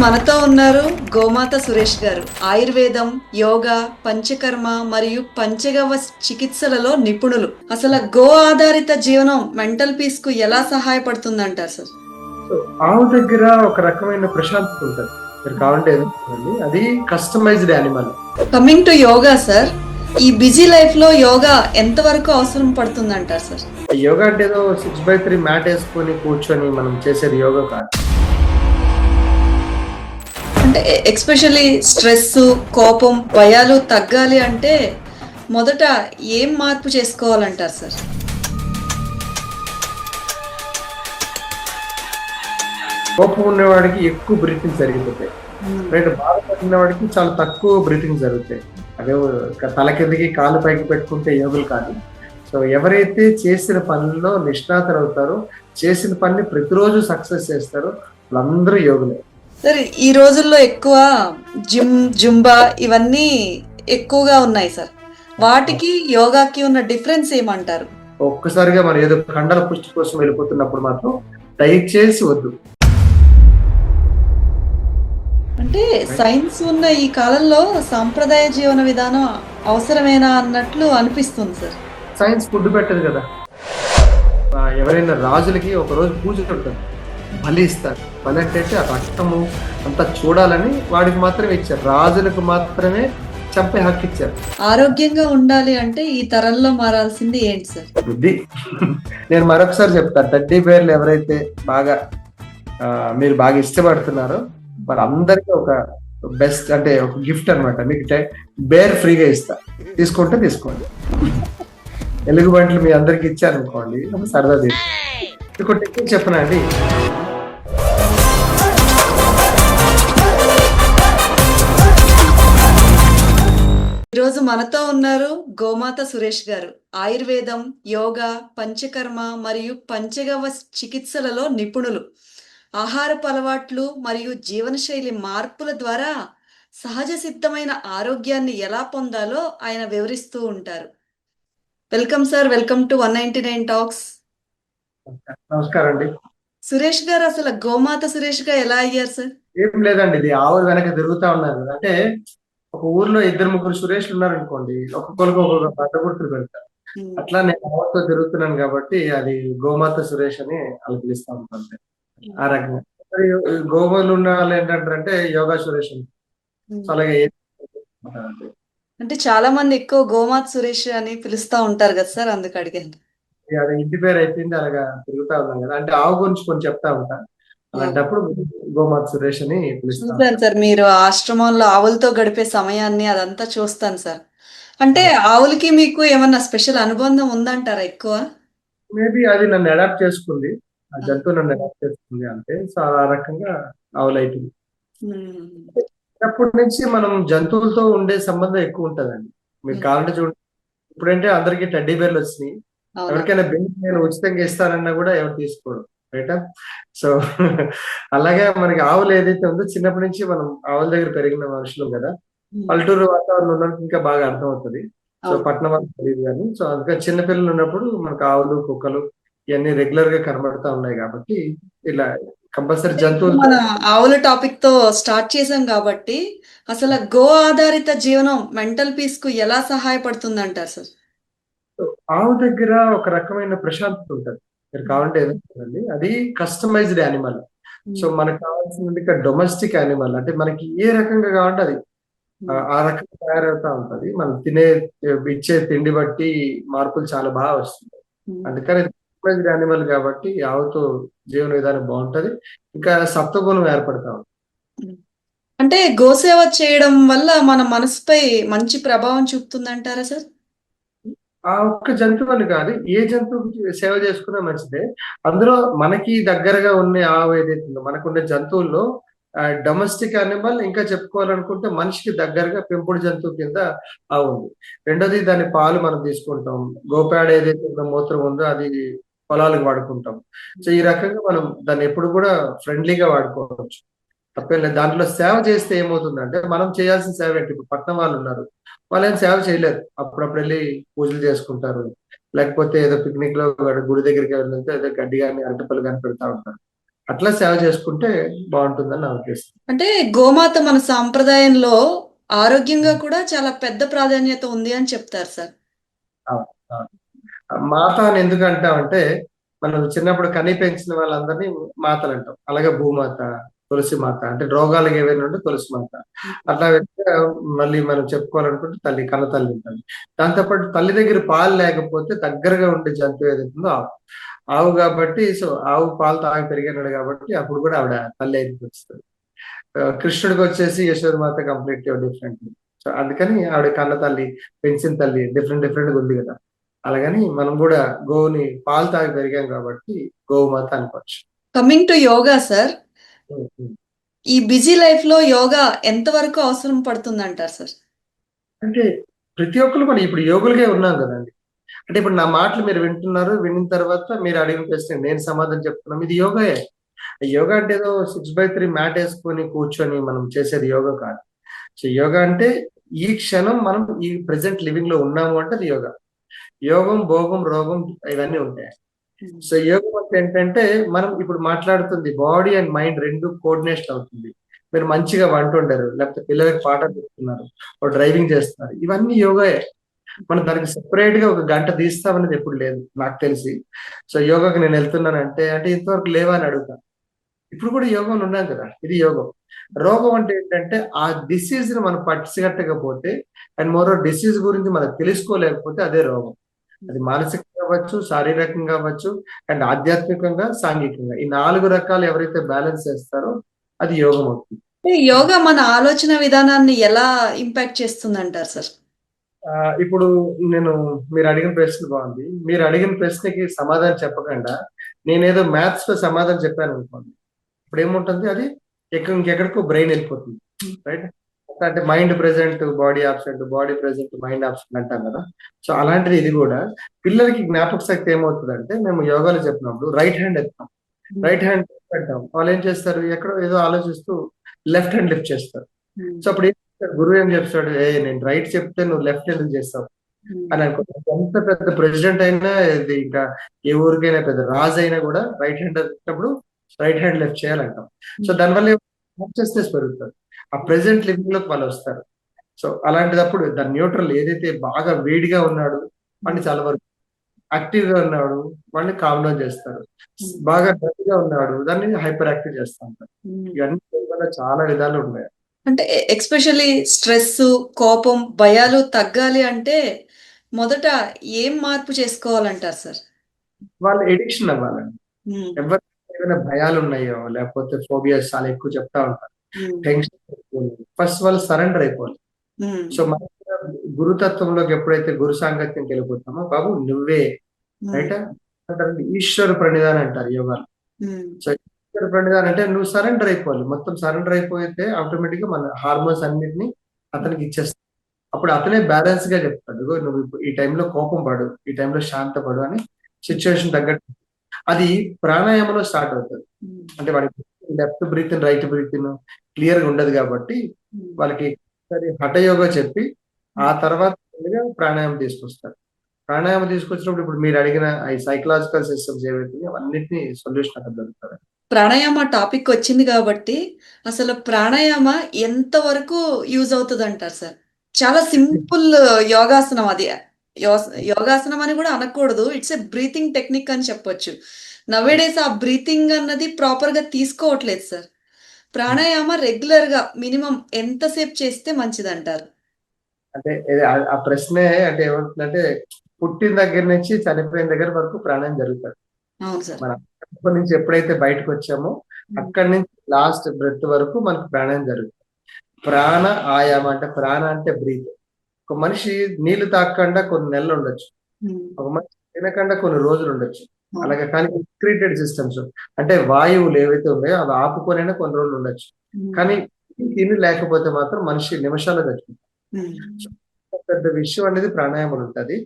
మనతో ఉన్నారు గోమాత సురేష్ గారు. ఆయుర్వేదం, యోగా, పంచకర్మ మరియు పంచగవ్య చికిత్సలలో నిపుణులు. అసలు గో ఆధారిత జీవనం మెంటల్ పీస్ కు ఎలా సహాయపడుతుందంటారు సార్? సో ఆవు దగ్గర ఒక రకమైన ప్రశాంతత ఉంటుంది. మీరు కావాలంటే ఎదుర్కోండి, అది customized animal. Coming to yoga sir, ఈ బిజీ లైఫ్ లో యోగా ఎంత వరకు అవసరం పడుతుందంటారు సార్? యోగా అంటే ఏదో 6x3 మ్యాట్ వేసుకొని కూర్చొని మనం చేసేది యోగా కాదు. అంటే ఎక్స్పెషల్లీ స్ట్రెస్, కోపం, భయాలు తగ్గాలి అంటే మొదట ఏం మార్పు చేసుకోవాలంటారు సార్? కోపం ఉన్నవాడికి ఎక్కువ బ్రీతింగ్ జరిగిపోతాయి, రైట్. బాధపడిన వాడికి చాలా తక్కువ బ్రీతింగ్ జరుగుతాయి. అదే తల కిందకి కాలు పైకి పెట్టుకుంటే యోగులు కాదు. సో ఎవరైతే చేసిన పనుల్లో నిష్ణాతులు అవుతారో, చేసిన పని ప్రతిరోజు సక్సెస్ చేస్తారో వాళ్ళందరూ యోగులే. సరే, ఈ రోజుల్లో ఎక్కువ జుంబా ఇవన్నీ ఎక్కువగా ఉన్నాయి సార్. వాటికి యోగాకి ఉన్న డిఫరెన్స్ ఏమంటారు? ఒక్కసారిగా మనం ఏదో కండల పుష్టి కోసం వెళ్ళిపోతున్నప్పుడు మాత్రం దయచేసి వద్దు. అంటే సైన్స్ ఉన్న ఈ కాలంలో సాంప్రదాయ జీవన విధానం అవసరమేనా అన్నట్లు అనిపిస్తుంది సార్. సైన్స్ ఫుడ్ పెట్టదు కదా. ఎవరైనా రాజులకి ఒక రోజు పూజ ఉంటుంది, బలి ఇస్తారు. బలి అంటే ఆ రక్తము అంతా చూడాలని వాడికి మాత్రమే ఇచ్చారు, రాజులకు మాత్రమే చంపే హక్కు ఇచ్చారు. ఆరోగ్యంగా ఉండాలి అంటే ఈ తరంలో మారాల్సింది ఏంటి సార్? బుద్ధి. నేను మరొకసారి చెప్తాను, టెడ్డీ బేర్లు ఎవరైతే బాగా మీరు బాగా ఇష్టపడుతున్నారో వాళ్ళందరికీ ఒక బెస్ట్ అంటే ఒక గిఫ్ట్ అనమాట. మీకు బేర్ ఫ్రీగా ఇస్తా, తీసుకుంటే తీసుకోండి. ఎలుగుబంట్లు మీ అందరికి ఇచ్చారనుకోండి, సరదా తీసుకోండి. ఇంకో టెక్నిక్ చెప్పనా అండి. ఈరోజు మనతో ఉన్నారు గోమాత సురేష్ గారు. ఆయుర్వేదం, యోగా, పంచకర్మ మరియు పంచగవ్య చికిత్సలలో నిపుణులు. ఆహారపు అలవాట్లు మరియు జీవనశైలి మార్పుల ద్వారా సహజ సిద్ధమైన ఆరోగ్యాన్ని ఎలా పొందాలో ఆయన వివరిస్తూ ఉంటారు. Welcome sir, welcome to 199 talks. నమస్కారం అండి. సురేష్ గారు, అసలు గోమాత సురేష్ గా ఎలా అయ్యారు సార్? ఏం లేదండి, ఇది ఆవుల వెనక తిరుగుతా ఉన్నారు కదా. అంటే ఒక ఊర్లో 2-3 సురేష్లు ఉన్నారనుకోండి, ఒక్కొక్కరికి ఒక్కొక్క బట్ట గుర్తులు పెడతారు. అట్లా నేను ఆవుతో తిరుగుతున్నాను కాబట్టి అది గోమాత సురేష్ అని అలా పిలుస్తా ఉంటాను. ఆ రకంగా మరి గోవులు ఉన్న వాళ్ళు ఏంటంటారంటే యోగా సురేష్ అని. అలాగే అంటే చాలా మంది ఎక్కువ గోమాత సురేష్ అని పిలుస్తా ఉంటారు కదా సార్, అందుకు అడిగాను. అది ఇంటి పేరు అయిపోయింది, అలాగా తిరుగుతా ఉన్నాం కదా. అంటే ఆవు గురించి కొంచెం చెప్తా ఉంటా, అలాంటప్పుడు గోమాత సురేష్ అని పిలుస్తాను. చూసాను సార్, మీరు ఆశ్రమంలో ఆవులతో గడిపే సమయాన్ని అదంతా చూస్తాను సార్. అంటే ఆవులకి మీకు ఏమన్నా స్పెషల్ అనుబంధం ఉందంటారా ఎక్కువ? మేబీ అది నన్ను అడాప్ట్ చేసుకుంది, ఆ జంతువు నన్ను అడాప్ట్ చేసుకుంది అంతే. సో ఆ రకంగా ఆవులు అయిపోయింది. అప్పటి నుంచి మనం జంతువులతో ఉండే సంబంధం ఎక్కువ ఉంటదండి. మీరు కావాలంటే చూడండి, ఇప్పుడంటే అందరికి టెడ్డీ బేర్లు వచ్చినాయి. ఎవరికైనా బెంచ్ నేను ఉచితంగా ఇస్తానన్నా కూడా ఎవరు తీసుకోవడం, రైటా. సో అలాగే మనకి ఆవులు ఏదైతే ఉందో, చిన్నప్పటి నుంచి మనం ఆవుల దగ్గర పెరిగిన మనుషులు కదా. పల్లెటూరు వాతావరణం ఉన్నప్పుడు ఇంకా బాగా అర్థం అవుతుంది. సో పట్టణం వాళ్ళకి తెలియదు కానీ, సో అందుకని చిన్నపిల్లలు ఉన్నప్పుడు మనకు ఆవులు, కుక్కలు ఇవన్నీ రెగ్యులర్ గా కనబడతా ఉన్నాయి కాబట్టి ఇలా కంపల్సరీ జంతువులు. మన ఆవుల టాపిక్ తో స్టార్ట్ చేసాం కాబట్టి అసలు గో ఆధారిత జీవనం మెంటల్ పీస్ కు ఎలా సహాయపడుతుంది అంటారు సార్? ఆవు దగ్గర ఒక రకమైన ప్రశాంతత ఉంటుంది. మీరు కావాలంటే ఎదుర్కోండి, అది కస్టమైజ్డ్ యానిమల్. సో మనకు కావాల్సింది డొమెస్టిక్ యానిమల్. అంటే మనకి ఏ రకంగా కావాలంటే అది ఆ రకంగా తయారవుతా ఉంటది. మనం ఇచ్చే తిండి బట్టి మార్పులు చాలా బాగా వస్తుంది. అందుకని కస్టమైజ్డ్ యానిమల్ కాబట్టి ఆవుతో జీవన విధానం బాగుంటది, ఇంకా సత్వగుణం ఏర్పడతా ఉంటుంది. అంటే గోసేవ చేయడం వల్ల మన మనసుపై మంచి ప్రభావం చూపుతుందంటారా సార్? ఆ ఒక్క జంతువు అని కాదు, ఏ జంతువుకి సేవ చేసుకున్నా మంచిదే. అందులో మనకి దగ్గరగా ఉన్న ఆవు ఏదైతే ఉందో, మనకున్న జంతువుల్లో డొమెస్టిక్ యానిమల్ ఇంకా చెప్పుకోవాలనుకుంటే మనిషికి దగ్గరగా పెంపుడు జంతువు కింద ఆవు ఉంది. రెండోది దాని పాలు మనం తీసుకుంటాం. గోపేడ ఏదైతే ఉందో, మూత్రం ఉందో అది పొలాలకు వాడుకుంటాం. సో ఈ రకంగా మనం దాన్ని ఎప్పుడు కూడా ఫ్రెండ్లీగా వాడుకోవచ్చు, తప్పేం లేదు. దాంట్లో సేవ చేస్తే ఏమవుతుందంటే, మనం చేయాల్సిన సేవ ఏంటి? ఇప్పుడు పట్నం వాళ్ళు ఉన్నారు, వాళ్ళు ఏం సేవ చేయలేరు. అప్పుడప్పుడు వెళ్ళి పూజలు చేసుకుంటారు, లేకపోతే ఏదో పిక్నిక్ లో గుడి దగ్గరికి వెళ్ళితే ఏదో గడ్డి కానీ అరటిపళ్ళు కానీ పెడతా ఉంటారు. అట్లా సేవ చేసుకుంటే బాగుంటుందని నా ఉద్దేశం. అంటే గోమాత మన సాంప్రదాయంలో ఆరోగ్యంగా కూడా చాలా పెద్ద ప్రాధాన్యత ఉంది అని చెప్తారు సార్. అవును, అవును. మాత అని ఎందుకు అంటామంటే మనం చిన్నప్పుడు కని పెంచిన వాళ్ళందరినీ మాతలు అంటాం. అలాగే భూమాత, తులసి మాత, అంటే రోగాలకు ఏవైనా ఉంటే తులసి మాత. అట్లా వెళ్తే మళ్ళీ మనం చెప్పుకోవాలనుకుంటే తల్లి, కన్న తల్లి ఉంటుంది. దాంతోపాటు తల్లి దగ్గర పాలు లేకపోతే దగ్గరగా ఉండే జంతువు ఏదైతుందో ఆవు. ఆవు కాబట్టి సో ఆవు పాలు తాగి పెరిగినాడు కాబట్టి అప్పుడు కూడా ఆవిడ తల్లి అయితే వస్తుంది. కృష్ణుడికి వచ్చేసి యశోదమాత కంప్లీట్ డిఫరెంట్. సో అందుకని ఆవిడ కన్న తల్లి, పెంచిన తల్లి డిఫరెంట్ డిఫరెంట్ ఉంది కదా. అలాగని మనం కూడా గోవుని పాలు తాగి పెరిగాం కాబట్టి గోవుమాత అనుకోవచ్చు. కమింగ్ టు యోగా సార్, ఉమ్, ఉమ్. ఈ బిజీ లైఫ్ లో యోగా ఎంతవరకు అవసరం పడుతుంది అంటారు సార్? అంటే ప్రతి ఒక్కరు మనం ఇప్పుడు యోగులుగా ఉన్నాం కదండి. అంటే ఇప్పుడు నా మాటలు మీరు వింటున్నారు, విన్న తర్వాత మీరు అడిగిన ప్రశ్న నేను సమాధానం చెప్తున్నాం, ఇది యోగాయే. యోగా అంటే ఏదో 6/3 మ్యాట్ వేసుకొని కూర్చొని మనం చేసేది యోగా కాదు. సో యోగా అంటే ఈ క్షణం మనం ఈ ప్రెసెంట్ లివింగ్ లో ఉన్నాము అంటే అది యోగా. యోగం, భోగం, రోగం ఇవన్నీ ఉంటాయి. సో యోగం అంటే ఏంటంటే మనం ఇప్పుడు మాట్లాడుతుంది బాడీ అండ్ మైండ్ రెండు కోఆర్డినేషన్ అవుతుంది. మీరు మంచిగా వంట వండారు, లేకపోతే పిల్లలకి పాఠం చెప్తున్నారు, డ్రైవింగ్ చేస్తున్నారు, ఇవన్నీ యోగాయే. మనం దానికి సెపరేట్ గా ఒక గంట తీస్తామనేది ఎప్పుడు లేదు నాకు తెలిసి. సో యోగాకి నేను వెళ్తున్నానంటే అంటే ఇంతవరకు లేవా అని అడుగుతాను. ఇప్పుడు కూడా యోగంలో ఉన్నాం కదా, ఇది యోగం. రోగం అంటే ఏంటంటే ఆ డిసీజ్ ని మనం పట్టిగట్టకపోతే అండ్ మరో డిసీజ్ గురించి మనం తెలుసుకోలేకపోతే అదే రోగం. అది మానసికంగా అవ్వచ్చు, శారీరకంగా అవ్వచ్చు, అండ్ ఆధ్యాత్మికంగా, సాంఘికంగా, ఈ 4 రకాలు ఎవరైతే బ్యాలెన్స్ చేస్తారో అది యోగం అవుతుంది. యోగా మన ఆలోచన విధానాన్ని ఎలా ఇంపాక్ట్ చేస్తుంది అంటారు సార్? ఇప్పుడు నేను మీరు అడిగిన ప్రశ్న బాగుంది. మీరు అడిగిన ప్రశ్నకి సమాధానం చెప్పకుండా నేనేదో మ్యాథ్స్ లో సమాధానం చెప్పాను అనుకోండి, ఇప్పుడు ఏముంటుంది, అది ఇంకెక్కడికో బ్రెయిన్ వెళ్ళిపోతుంది, రైట్? అంటే mind present body absent, body present mind absent అంటాం కదా. సో అలాంటిది ఇది కూడా. పిల్లలకి జ్ఞాపక శక్తి ఏమవుతుందంటే మేము యోగాలో చెప్పినప్పుడు రైట్ హ్యాండ్ ఎత్తాం, రైట్ హ్యాండ్ అంటాం, వాళ్ళు ఏం చేస్తారు, ఎక్కడో ఏదో ఆలోచిస్తూ లెఫ్ట్ హ్యాండ్ లిఫ్ట్ చేస్తారు. సో అప్పుడు ఏం చేస్తారు, గురువు ఏం చెప్తాడు, నేను రైట్ చెప్తే నువ్వు లెఫ్ట్ ఎందుకు చేస్తావు అని అనుకుంటాను. ఎంత పెద్ద ప్రెసిడెంట్ అయినా, ఇది ఇంకా ఏ ఊరికైనా పెద్ద రాజు అయినా కూడా రైట్ హ్యాండ్ వచ్చినప్పుడు రైట్ హ్యాండ్ లెఫ్ట్ చేయాలంటాం. సో దానివల్ల కాన్షియస్నెస్ పెరుగుతుంది, ఆ ప్రెసెంట్ లివింగ్ లోకి వాళ్ళు వస్తారు. సో అలాంటిదప్పుడు దాని న్యూట్రల్ ఏదైతే బాగా వేడిగా ఉన్నాడు వాడిని చాలా వరకు, యాక్టివ్ గా ఉన్నాడు వాడిని కామ్ డౌన్ చేస్తారు, బాగా గట్టిగా ఉన్నాడు దాన్ని హైపర్ యాక్టివ్ చేస్తూ ఉంటారు. ఇవన్నీ వల్ల చాలా విధాలు ఉన్నాయి. అంటే ఎక్స్పెషల్లీ స్ట్రెస్, కోపం, భయాలు తగ్గాలి అంటే మొదట ఏం మార్పు చేసుకోవాలంటారు సార్? వాళ్ళు ఎడిక్షన్ అవ్వాలండి. ఎవరికి ఏదైనా భయాలు ఉన్నాయో లేకపోతే ఫోబియాస్ చాలా ఎక్కువ చెప్తా ఉంటారు, టెన్షన్, ఫస్ట్ వాళ్ళు సరెండర్ అయిపోవాలి. సో మన గురుతత్వంలోకి ఎప్పుడైతే గురు సాంగత్యంకి వెళ్ళిపోతామో, బాబు నువ్వే రైట్ ఈశ్వర ప్రణిధానం అంటారు యోగాలు. సో ఈశ్వర ప్రణిధానం అంటే నువ్వు సరెండర్ అయిపోవాలి, మొత్తం సరెండర్ అయిపోతే ఆటోమేటిక్ గా మన హార్మోన్స్ అన్నిటిని అతనికి ఇచ్చేస్తాడు. అప్పుడు అతనే బ్యాలెన్స్ గా చెప్తాడు, ఇగో నువ్వు ఈ టైంలో కోపం పడు, ఈ టైంలో శాంత పడు అని సిచ్యువేషన్ తగ్గట్టు. అది ప్రాణాయామంలో స్టార్ట్ అవుతుంది. అంటే వాడికి left breath in, right breath in clear గా ఉండదు కాబట్టి వాళ్ళకి హఠయోగా చెప్పి ఆ తర్వాత ప్రాణాయామం తీసుకొస్తారు. ప్రాణాయామం తీసుకొచ్చినప్పుడు ఇప్పుడు మీరు అడిగిన ఈ సైకలాజికల్ సిస్టమ్స్ ఏవైతే అవన్నిటిని సొల్యూషన్ అక్కడ దొరుకుతారు. ప్రాణాయామ టాపిక్ వచ్చింది కాబట్టి అసలు ప్రాణాయామ ఎంత వరకు యూజ్ అవుతుంది అంటారు సార్? చాలా సింపుల్ యోగాసనం అది. యోగాసనం అని కూడా అనకూడదు, ఇట్స్ ఎ బ్రీతింగ్ టెక్నిక్ అని చెప్పొచ్చు. నవేడేస్ ఆ బ్రీతింగ్ అన్నది ప్రాపర్ గా తీసుకోవట్లేదు సార్. ప్రాణాయామ రెగ్యులర్ గా మినిమం ఎంతసేపు చేస్తే మంచిది అంటారు? అంటే ఆ ప్రశ్నే అంటే ఏమవుతుందంటే పుట్టిన దగ్గర నుంచి చనిపోయిన దగ్గర వరకు ప్రాణాయామం జరుగుతుంది. అవును సార్. మన అక్కడి నుంచి ఎప్పుడైతే బయటకు వచ్చామో అక్కడి నుంచి లాస్ట్ బ్రెత్ వరకు మనకు ప్రాణాయామం జరుగుతుంది. ప్రాణ ఆయామం అంటే ప్రాణ అంటే బ్రీత్. ఒక మనిషి నీళ్లు తాగకుండా కొన్ని నెలలు ఉండొచ్చు, ఒక మనిషి తినకుండా కొన్ని రోజులు ఉండొచ్చు. అలాగే కానీ ఇంక్రీటెడ్ సిస్టమ్స్ అంటే వాయువులు ఏవైతే ఉన్నాయో అవి ఆపుకొనైనా కొన్ని రోజులు ఉండొచ్చు. కానీ తిని లేకపోతే మాత్రం మనిషి నిమిషాలు చచ్చిపోతాడు. పెద్ద విషయం అనేది ప్రాణాయామం ఉంటుంది.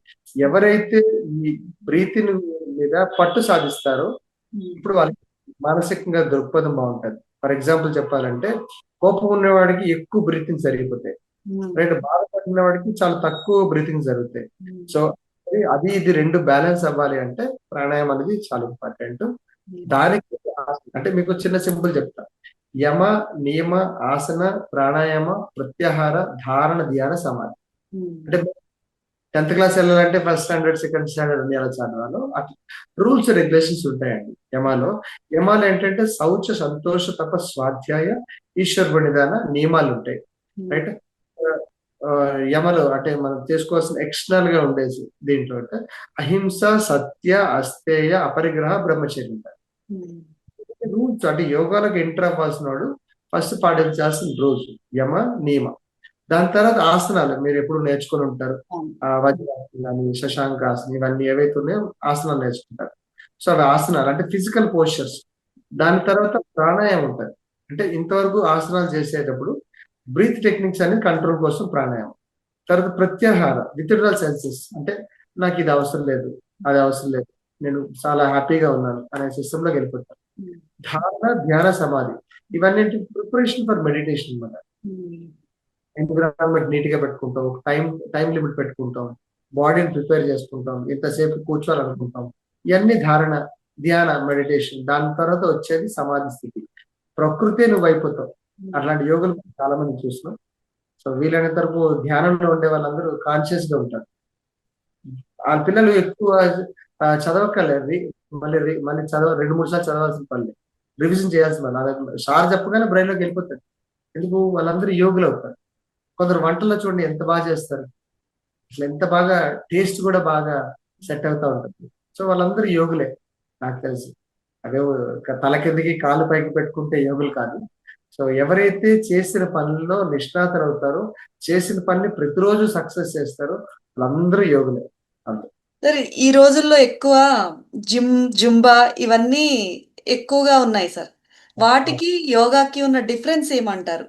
ఎవరైతే ఈ బ్రీతింగ్ మీద పట్టు సాధిస్తారో ఇప్పుడు వాళ్ళకి మానసికంగా దృక్పథం బాగుంటుంది. ఫర్ ఎగ్జాంపుల్ చెప్పాలంటే కోపం ఉన్నవాడికి ఎక్కువ బ్రీతింగ్ జరిగిపోతాయి, రెండు బాధపడిన వాడికి చాలా తక్కువ బ్రీతింగ్ జరుగుతాయి. సో ఇది రెండు బ్యాలెన్స్ అవ్వాలి అంటే ప్రాణాయామం అనేది చాలా ఇంపార్టెంట్. దానికి అంటే మీకు చిన్న సింపుల్ చెప్తా. యమ, నియమ, ఆసన, ప్రాణాయామ, ప్రత్యాహార, ధారణ, ధ్యాన, సమాధి. అంటే 10th క్లాస్ వెళ్ళాలంటే ఫస్ట్ స్టాండర్డ్, సెకండ్ స్టాండర్డ్ అని ఎలా చదవాలో అట్లా రూల్స్ రెగ్యులేషన్స్ ఉంటాయండి యమాలో. యమాలు ఏంటంటే శౌచ, సంతోష, తప, స్వాధ్యాయ, ఈశ్వర ప్రణిధాన నియమాలు ఉంటాయి. రైట్. యమలు అంటే మనం చేసుకోవాల్సిన ఎక్స్టర్నల్ గా ఉండేది దీంట్లో అంటే అహింస, సత్య, అస్తేయ, అపరిగ్రహ, బ్రహ్మచర్యం. రూల్స్ అంటే యోగాలకు ఎంటర్ అవ్వాల్సిన వాడు ఫస్ట్ పాటించాల్సిన రోజు యమ, నియమ. దాని తర్వాత ఆసనాలు మీరు ఎప్పుడు నేర్చుకుని ఉంటారు. వజ్రాసనం కానీ, శశాంకాసనం, ఇవన్నీ ఏవైతే ఉన్నాయో ఆసనాలు నేర్చుకుంటారు. సో అవి ఆసనాలు అంటే ఫిజికల్ పోస్చర్స్. దాని తర్వాత ప్రాణాయామం ఉంటుంది. అంటే ఇంతవరకు ఆసనాలు చేసేటప్పుడు బ్రీత్ టెక్నిక్స్ అనేది కంట్రోల్ కోసం ప్రాణాయామం. తర్వాత ప్రత్యాహార, విత్డ్రాల్ సెన్సెస్, అంటే నాకు ఇది అవసరం లేదు, అది అవసరం లేదు, నేను చాలా హ్యాపీగా ఉన్నాను అనే సిస్టమ్ లోకి వెళ్ళిపోతాను. ధారణ, ధ్యాన, సమాధి, ఇవన్నీ ప్రిపరేషన్ ఫర్ మెడిటేషన్ అన్నమాట. ఎన్విరాన్మెంట్ నీట్ గా పెట్టుకుంటాం, ఒక టైం లిమిట్ పెట్టుకుంటాం, బాడీని ప్రిపేర్ చేసుకుంటాం, ఎంతసేపు కూర్చోవాలనుకుంటాం. ఇవన్నీ ధారణ, ధ్యాన, మెడిటేషన్. దాని తర్వాత వచ్చేది సమాధి స్థితి. ప్రకృతే నువ్వు అయిపోతావు. అట్లాంటి యోగులు చాలా మంది చూస్తున్నాం. సో వీలైనంత వరకు ధ్యానంలో ఉండే వాళ్ళందరూ కాన్షియస్ గా ఉంటారు. ఆ పిల్లలు ఎక్కువ చదవక్కర్లేదు, మళ్ళీ 2-3 సార్లు చదవాల్సిన పని, రివిజన్ చేయాల్సిన పని. అదే సార్ చెప్పగానే బ్రెయిన్ లోకి వెళ్ళిపోతారు. ఎందుకు? వాళ్ళందరూ యోగులు అవుతారు. కొందరు వంటల్లో చూడండి ఎంత బాగా చేస్తారు, అసలు ఎంత బాగా టేస్ట్ కూడా బాగా సెట్ అవుతా ఉంటుంది. సో వాళ్ళందరూ యోగులే నాకు తెలిసి. అదే తల కిందకి కాలు పైకి పెట్టుకుంటే యోగులు కాదు. సో ఎవరైతే చేసిన పనుల్లో నిష్ణాతులు అవుతారో, చేసిన పనిని ప్రతిరోజు సక్సెస్ చేస్తారో వాళ్ళందరూ యోగులే. అంతే. సార్ ఈ రోజుల్లో ఎక్కువ జుంబా ఇవన్నీ ఎక్కువగా ఉన్నాయి సార్. వాటికి యోగాకి ఉన్న డిఫరెన్స్ ఏమంటారు?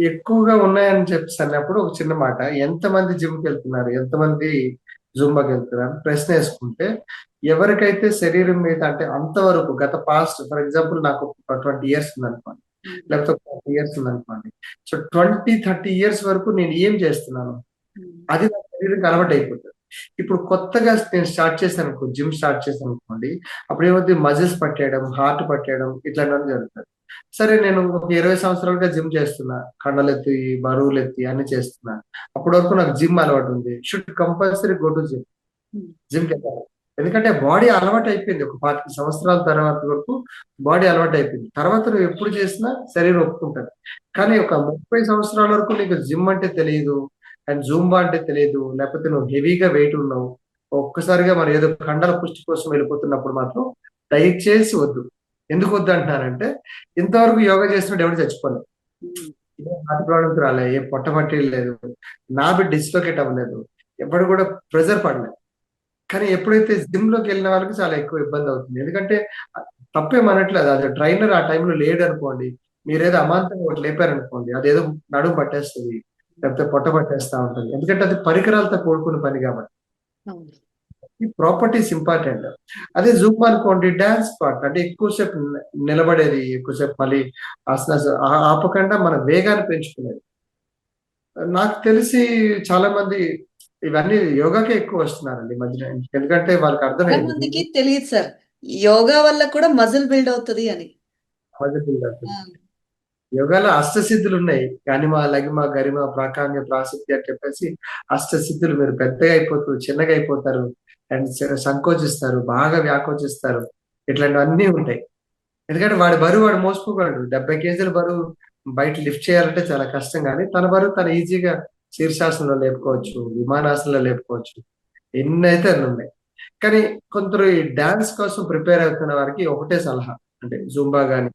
ఎక్కువగా ఉన్నాయని చెప్పినప్పుడు ఒక చిన్న మాట, ఎంతమంది జిమ్కి వెళ్తున్నారు, ఎంతమంది జుంబాకి వెళ్తున్నారు ప్రశ్న వేసుకుంటే, ఎవరికైతే శరీరం మీద అంటే అంతవరకు గత పాస్ట్, ఫర్ ఎగ్జాంపుల్ నాకు ఒక 20 ఇయర్స్ ఉందనుకోండి, లేకపోతే ఒక 30 ఇయర్స్ ఉందనుకోండి. సో 20-30 ఇయర్స్ వరకు నేను ఏం చేస్తున్నాను అది నా శరీరం అలవాటు అయిపోతుంది. ఇప్పుడు కొత్తగా నేను స్టార్ట్ చేశాను అనుకో, జిమ్ స్టార్ట్ చేశాను అనుకోండి, అప్పుడు ఏమవుతుంది, మజిల్స్ పట్టేయడం, హార్ట్ పట్టేయడం, ఇట్లాంటివన్నీ జరుగుతుంది. సరే నేను ఒక 20 సంవత్సరాలుగా జిమ్ చేస్తున్నా, కండలెత్తి, బరువులెత్తి అన్ని చేస్తున్నా. అప్పటి వరకు నాకు జిమ్ అలవాటు ఉంది. Should compulsory go to gym. జిమ్కి వెళ్ళాలి. ఎందుకంటే బాడీ అలవాటు అయిపోయింది. ఒక 25 సంవత్సరాల తర్వాత వరకు బాడీ అలవాటు అయిపోయింది. తర్వాత నువ్వు ఎప్పుడు చేసినా శరీరం ఒప్పుకుంటుంది. కానీ ఒక 30 సంవత్సరాల వరకు నీకు జిమ్ అంటే తెలియదు, అండ్ జూంబా అంటే తెలియదు, లేకపోతే నువ్వు హెవీగా వెయిట్ ఉన్నావు, ఒక్కసారిగా మరి ఏదో కండల పుష్టి కోసం వెళ్ళిపోతున్నప్పుడు మాత్రం దయచేసి వద్దు. ఎందుకు వద్దు అంటున్నానంటే, ఇంతవరకు యోగా చేసినట్టు ఎవరు చచ్చిపోలేదు, ఏ హార్ట్ ప్రాబ్లమ్స్ రాలే, ఏ పొట్ట పట్టి లేదు, నాభి డిస్లోకేట్ అవ్వలేదు, ఎప్పుడు కూడా ప్రెజర్ పడలేదు. కానీ ఎప్పుడైతే జిమ్ లోకి వెళ్ళిన వాళ్ళకి చాలా ఎక్కువ ఇబ్బంది అవుతుంది. ఎందుకంటే తప్పేమనట్లేదు, అది ట్రైనర్ ఆ టైంలో లేడు అనుకోండి, మీరేదో అమాంతంగా ఒకటి లేపారనుకోండి, అదేదో నడుము పట్టేస్తుంది, లేకపోతే పొట్ట పట్టేస్తా ఉంటుంది. ఎందుకంటే అది పరికరాలతో కూడుకున్న పని కాబట్టి. ఈ ప్రాపర్టీస్ ఇంపార్టెంట్. అదే జూమ్ అనుకోండి, డాన్స్ పార్ట్ అంటే ఎక్కువసేపు నిలబడేది, ఎక్కువసేపు మళ్ళీ ఆపకుండా మన వేగాన్ని పెంచుకునేది. నాకు తెలిసి చాలా మంది ఇవన్నీ యోగాకే ఎక్కువ వస్తున్నారండి ఈ మధ్యన. ఎందుకంటే వాళ్ళకి చాలా అర్థమైంది మందికి తెలియదు సార్, యోగా వల్ల కూడా మజిల్ బిల్డ్ అవుతుంది అని. యోగాలో అష్టసిద్ధులు ఉన్నాయి. గనిమ, లగిమ, గరిమ, ప్రాకామ్య, ప్రాశస్త్య అని చెప్పేసి అష్టసిద్ధులు. మీరు పెద్దగా అయిపోతారు, చిన్నగా అయిపోతారు, అండ్ సంకోచిస్తారు, బాగా వ్యాకోచిస్తారు, ఇట్లాంటివన్నీ ఉంటాయి. ఎందుకంటే వాడి బరువు వాడు మోసుకోగలడు. 70 కేజీల బరువు బయట లిఫ్ట్ చేయాలంటే చాలా కష్టం, కానీ తన బరువు తను ఈజీగా శీర్షాసనంలో లేపుకోవచ్చు, విమానాసనంలో లేపుకోవచ్చు, ఎన్నైతే అన్ని ఉన్నాయి. కానీ కొందరు ఈ డాన్స్ కోసం ప్రిపేర్ అవుతున్న వారికి ఒకటే సలహా, అంటే జూంబా కానీ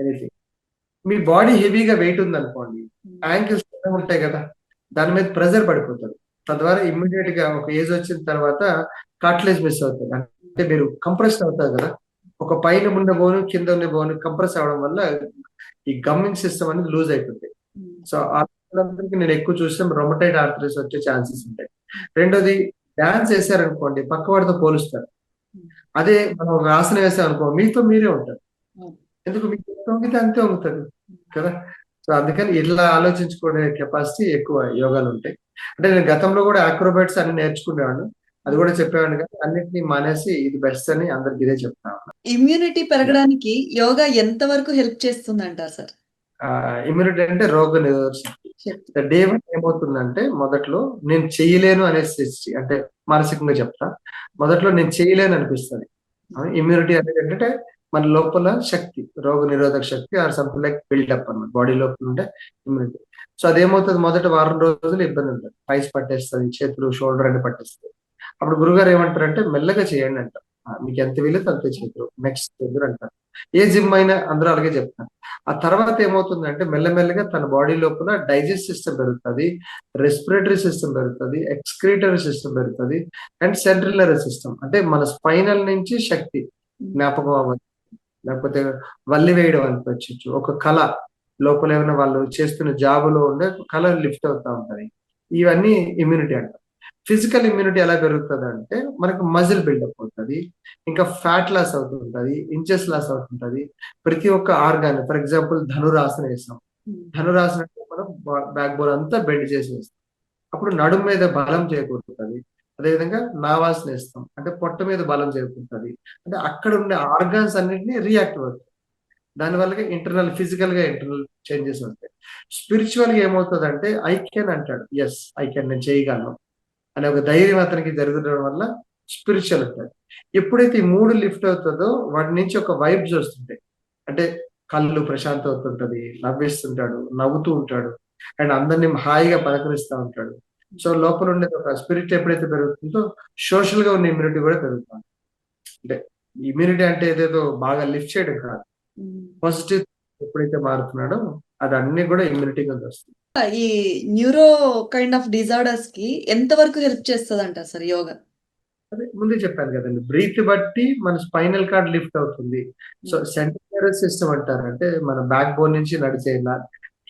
ఎనీథింగ్, మీ బాడీ హెవీగా వెయిట్ ఉందనుకోండి, యాంకిల్స్ ఉంటాయి కదా, దాని మీద ప్రెజర్ పడిపోతుంది. తద్వారా ఇమ్మీడియట్ గా ఒక ఏజ్ వచ్చిన తర్వాత కార్టిలేజ్ మిస్ అవుతుంది. అంటే మీరు కంప్రెస్ అవుతారు కదా, ఒక పైన ఉన్న బోను కింద ఉన్న బోను కంప్రెస్ అవడం వల్ల ఈ గమ్మింగ్ సిస్టమ్ అనేది లూజ్ అయిపోతుంది. సో అందరికి నేను ఎక్కువ చూస్తే రొమటైడ్ ఆర్థరైటిస్ వచ్చే ఛాన్సెస్ ఉంటాయి. రెండోది, డాన్స్ వేసారనుకోండి పక్క వాడితో పోలుస్తారు. అదే మనం ఒక ఆసనం వేసాం అనుకో, మీతో మీరే ఉంటారు. ఎందుకు? మీకు ఎంత వంగితే అంతే వంగుతుంది కదా. సో అందుకని ఇలా ఆలోచించుకునే కెపాసిటీ ఎక్కువ యోగాలు ఉంటాయి. అంటే నేను గతంలో కూడా అక్రోబాట్స్ అన్ని నేర్చుకునేవాడు. అది కూడా చెప్పేవాడిని కానీ అన్నిటినీ మానేసి ఇది బెస్ట్ అని అందరికి ఇదే చెప్తా ఉన్నా. ఇమ్యూనిటీ పెరగడానికి యోగా ఎంత వరకు హెల్ప్ చేస్తుంది అంటారు సార్? ఇమ్యూనిటీ అంటే రోగ నిరోధక శక్తి. చెప్తా. డే వన్ ఏమవుతుందంటే మొదట్లో నేను చెయ్యలేను అనేసి అంటే మానసికంగా చెప్తా. మొదట్లో నేను చేయలేను అనిపిస్తుంది. ఇమ్యూనిటీ అనేది ఏంటంటే మన లోపల శక్తి, రోగ నిరోధక శక్తి ఆర్ సంథింగ్ లైక్ బిల్డప్ అన్నమాట బాడీ లోపల ఉంటే ఇమ్యూనిటీ. సో అదేమవుతుంది, మొదట వారం రోజులు ఇబ్బంది ఉంటుంది, పైస్ పట్టేస్తుంది, చేతులు షోల్డర్ అని పట్టేస్తుంది. అప్పుడు గురుగారు ఏమంటారంటే మెల్లగా చేయండి అంటారు. మీకు ఎంత వీలైతే అంతే చేతులు, నెక్స్ట్ చేతులు అంటారు. ఏ జిమ్ అయినా అందరూ అలాగే చెప్తారు. ఆ తర్వాత ఏమవుతుందంటే మెల్లమెల్లగా తన బాడీ లోపల డైజెస్ట్ సిస్టమ్ పెరుగుతుంది, రెస్పిరేటరీ సిస్టమ్ పెరుగుతుంది, ఎక్స్క్రీటరీ సిస్టమ్ పెరుగుతుంది, అండ్ సెంట్రల్ నర్వస్ సిస్టమ్ అంటే మన స్పైనల్ నుంచి శక్తి, జ్ఞాపకం అవ్వచ్చు, లేకపోతే వల్లి వేయడం అనిపించవచ్చు, ఒక కళ లోపల ఏమైనా వాళ్ళు చేస్తున్న జాబులో ఉండే కళ లిఫ్ట్ అవుతా ఉంటది. ఇవన్నీ ఇమ్యూనిటీ అంటారు. ఫిజికల్ ఇమ్యూనిటీ ఎలా పెరుగుతుంది అంటే మనకు మజిల్ బిల్డప్ అవుతుంది, ఇంకా ఫ్యాట్ లాస్ అవుతుంటది, ఇంచెస్ లాస్ అవుతుంటది. ప్రతి ఒక్క ఆర్గాన్, ఫర్ ఎగ్జాంపుల్ ధనురాసన వేస్తాం. ధనురాసన అంటే మనం బ్యాక్ బోన్ అంతా బెండ్ చేసి వేస్తాం. అప్పుడు నడుము మీద బలం చేకూరుతుంది. అదేవిధంగా నావాసన వేస్తాం అంటే పొట్ట మీద బలం చేకూరుతుంది. అంటే అక్కడ ఉండే ఆర్గాన్స్ అన్నింటినీ రియాక్ట్ అవుతాయి. దానివల్ల ఇంటర్నల్ ఫిజికల్ గా ఇంటర్నల్ చేంజెస్ ఉంటాయి. స్పిరిచువల్ గా ఏమవుతుంది అంటే ఐ కెన్ అంటాడు, ఎస్ ఐ కెన్, నేను చేయగలను అనే ఒక ధైర్యం అతనికి జరగడం వల్ల స్పిరిచువల్ ఉంటుంది. ఎప్పుడైతే ఈ మూడు లిఫ్ట్ అవుతుందో వాటి నుంచి ఒక వైబ్స్ వస్తుంటాయి. అంటే కళ్ళు ప్రశాంతం అవుతుంటది, నవ్విస్తుంటాడు, నవ్వుతూ ఉంటాడు, అండ్ అందరినీ హాయిగా పలకరిస్తూ ఉంటాడు. సో లోపల ఉండే ఒక స్పిరిట్ ఎప్పుడైతే పెరుగుతుందో సోషల్ గా ఉన్న ఇమ్యూనిటీ కూడా పెరుగుతుంది. అంటే ఇమ్యూనిటీ అంటే ఏదేదో బాగా లిఫ్ట్ చేయడం కాదు, పాజిటివ్ ఎప్పుడైతే మారుతున్నాడో అది అన్ని కూడా ఇమ్యూనిటీ కింద వస్తుంది. ఈ న్యూరో కైండ్ ఆఫ్ డిజార్డర్స్ కి ఎంత వరకు హెల్ప్ చేస్తుంది అంటారు సార్ యోగా? అదే ముందే చెప్పాను కదండి, బ్రీత్ బట్టి మన స్పైనల్ కార్డ్ లిఫ్ట్ అవుతుంది. సో సెంట్రల్ నర్వస్ సిస్టమ్ అంటారు, అంటే మన బ్యాక్ బోన్ నుంచి నడిచే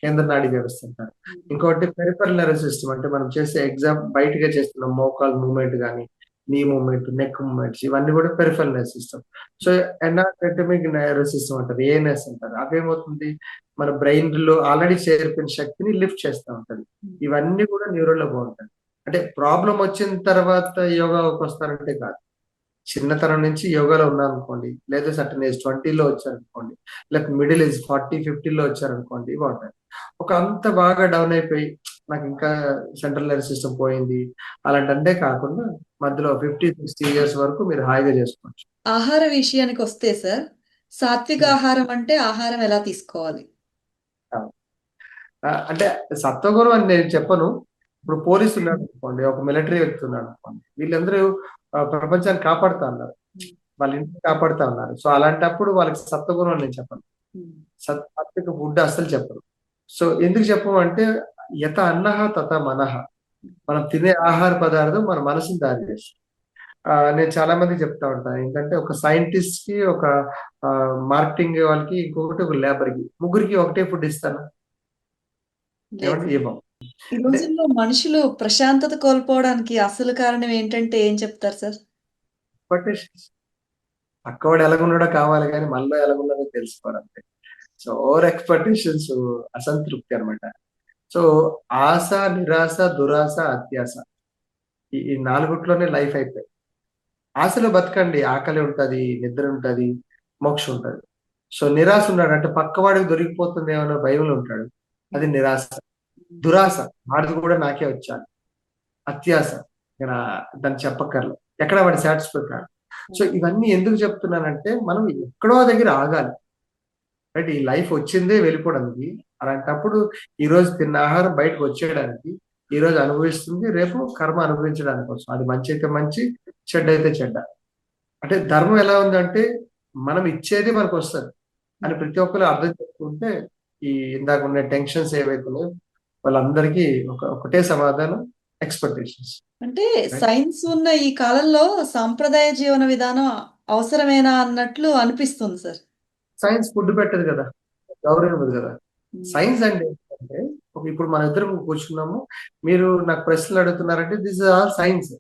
కేంద్ర నాడీ వ్యవస్థ అంటారు. ఇంకోటి పెరిఫరల్ నర్వస్ సిస్టమ్ అంటే మనం చేసే బయటగా చేస్తున్న మోకాల్ మూవ్మెంట్ కానీ, నీ మూవ్మెంట్, నెక్ మూవ్మెంట్స్, ఇవన్నీ కూడా peripheral nervous system. So anatomic nervous system అంటారు, ఏఎన్ఎస్ అంటారు. అవేమవుతుంది, మన బ్రెయిన్ లో ఆల్రెడీ చేరిపోయిన శక్తిని లిఫ్ట్ చేస్తూ ఉంటది. ఇవన్నీ కూడా న్యూరోలో బాగుంటాయి. అంటే ప్రాబ్లం వచ్చిన తర్వాత యోగాకి వస్తారంటే కాదు, చిన్నతనం నుంచి యోగాలో ఉన్నారనుకోండి, లేదా సర్టన్ ఏజ్ 20లో వచ్చారనుకోండి, లేకపోతే మిడిల్ ఏజ్ 40-50లో వచ్చారనుకోండి, బాగుంటాయి. ఒక అంత బాగా డౌన్ అయిపోయి నాకు ఇంకా సెంట్రల్ నర్వస్ సిస్టమ్ పోయింది అలాంటి కాకుండా మధ్యలో 50-60 ఇయర్స్ వరకు మీరు హాయిగా చేసుకోవచ్చు. ఆహార విషయానికి వస్తే సార్, సాత్విక ఆహారం అంటే ఆహారం ఎలా తీసుకోవాలి? అంటే సత్వగుణం అని నేను చెప్పను. ఇప్పుడు పోలీసు ఉన్నాడు అనుకోండి, ఒక మిలిటరీ వ్యక్తి ఉన్నాడు అనుకోండి, వీళ్ళందరూ ప్రపంచాన్ని కాపాడుతా ఉన్నారు, వాళ్ళ ఇంటిని కాపాడుతా ఉన్నారు. సో అలాంటప్పుడు వాళ్ళకి సత్వగుణం అని నేను చెప్పను, సాత్విక ఫుడ్ అస్సలు చెప్పను. సో ఎందుకు చెప్పము అంటే యత అన్నహ తత మనహ, మనం తినే ఆహార పదార్థం మన మనసుని తయారు చేస్తుంది. నేను చాలా మంది చెప్తా ఉంటాను ఏంటంటే, ఒక సైంటిస్ట్ కి, ఒక మార్కెటింగ్ వాళ్ళకి, ఇంకొకటి ఒక లేబర్ కి, ముగ్గురికి ఒకటే ఫుడ్ ఇస్తాను ఏమంటే ఏమో. ఈ రోజుల్లో మనుషులు ప్రశాంతత కోల్పోవడానికి అసలు కారణం ఏంటంటే ఏం చెప్తారు సార్? ఎక్స్పెక్టేషన్స్, పక్కవాడు ఎలాగున్నాడో కావాలి కానీ మనలో ఎలాగున్నాడో తెలుసుకోవాలంటే. సో ఓవర్ ఎక్స్పెక్టేషన్స్, అసంతృప్తి అనమాట. సో ఆశ, నిరాశ, దురాశ, అత్యాశ, ఈ నాలుగుట్లోనే లైఫ్ అయిపోయి. ఆశలో బతకండి, ఆకలి ఉంటది, నిద్ర ఉంటది, మోక్షం ఉంటది. సో నిరాశ ఉన్నాడు అంటే పక్కవాడికి దొరికిపోతుంది ఏమన్నా భయంలో ఉంటాడు, అది నిరాశ. దురాశ, వాడిది కూడా నాకే వచ్చాను. అత్యాశ, దాన్ని చెప్పక్కర్లేదు, ఎక్కడ వాడి సాటిస్ఫై కాదు. సో ఇవన్నీ ఎందుకు చెప్తున్నానంటే మనం ఎక్కడో దగ్గర ఆగాలి, రైట్? ఈ లైఫ్ వచ్చిందే వెళ్ళిపోవడానికి. అలాంటప్పుడు ఈ రోజు తిన్న ఆహారం బయటకు వచ్చేయడానికి, ఈ రోజు అనుభవిస్తుంది రేపు కర్మ అనుభవించడానికి కోసం. అది మంచి అయితే మంచి, చెడ్డ అయితే చెడ్డ. అంటే ధర్మం ఎలా ఉందంటే మనం ఇచ్చేది మనకు వస్తుంది అని ప్రతి ఒక్కరు అర్థం చేసుకుంటే, ఈ ఇందాక ఉన్న టెన్షన్స్ ఏవైతున్నాయో వాళ్ళందరికీ ఒకటే సమాధానం, ఎక్స్పెక్టేషన్స్. అంటే సైన్స్ ఉన్న ఈ కాలంలో సాంప్రదాయ జీవన విధానం అవసరమేనా అన్నట్లు అనిపిస్తుంది సార్. సైన్స్ ఫుడ్ పెట్టదు కదా, గౌరవం ఇవ్వదు కదా. సైన్స్ అంటే ఏంటంటే, ఇప్పుడు మన ఇద్దరం కూర్చున్నాము, మీరు నాకు ప్రశ్నలు అడుగుతున్నారంటే దిస్ ఇస్ ఆల్ సైన్స్.